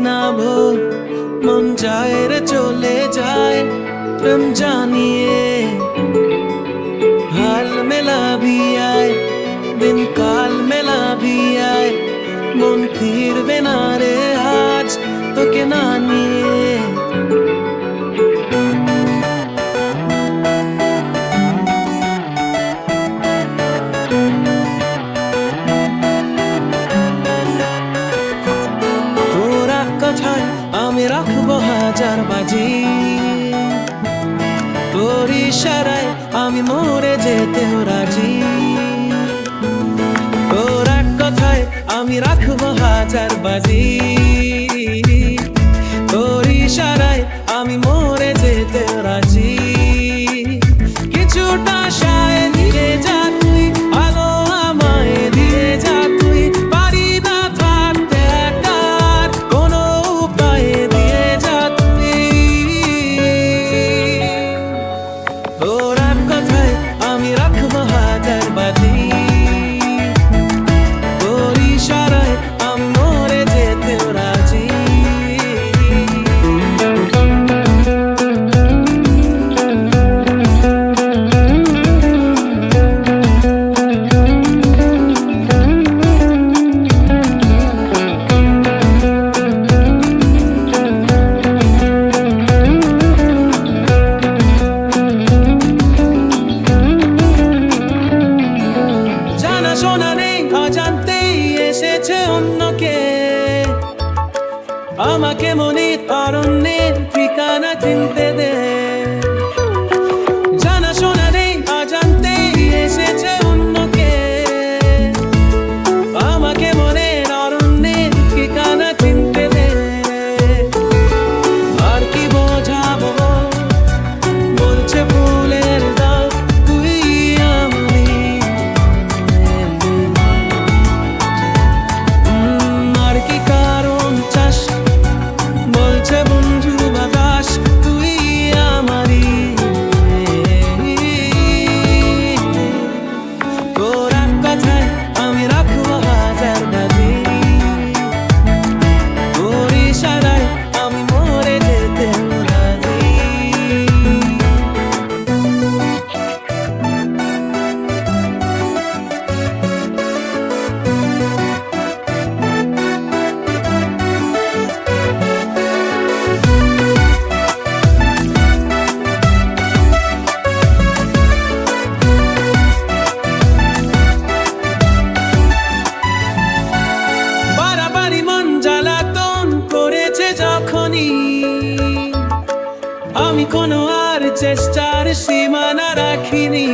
না ভোর, মন চায় রে চলে যায় প্রেম জানিয়ে। हाल मेला भी आए, दिन काल मेला भी आए, मन फिरबे ना रे आज তোকে না নিয়ে। তোরা কথায় আমি রাখবো হাজার বাজি, তোর ইশারায় আমি মরে যেতেও রাজি। তোর এক কথায় আমি রাখবো হাজার বাজি, তোর ইশারায় আমি মরে যেতেও রাজি। কিছুটা আশায় দিয়ে যা তুই, আলো আমায় দিয়ে যা তুই, পারি না থাকতে একা কোনো উপায়ে দিয়ে যা তুই। তোর এক কথায় আমি রাখবো হাজার বাজি, তোর ইশারায় আমি মরে যেতেও রাজি। জানা শোনা নেই, অজান্তেই এসেছে অন্যকে, আমাকে মনে অরণ্যের ঠিকানা চিনতে দে। জানা শোনা নেই, অজান্তেই এসেছে অন্যকে, আমাকে মনে অরণ্যের ঠিকানা চিনতে দে। আর কি বোঝাবো বলছে ফুলের দাও, তুই আমি। আর কি কারণ চাস বলছে বন্ধু বাতাস, তুই আমারই। তোর এক কথায় আমি রাখবো হাজার বাজি, তোর ইশারায় আমি মরে যেতেও রাজি। বাড়াবাড়ি মন জ্বালাতন করেছে যখনই, আমি কোনো আর চেষ্টার সীমানা রাখিনি।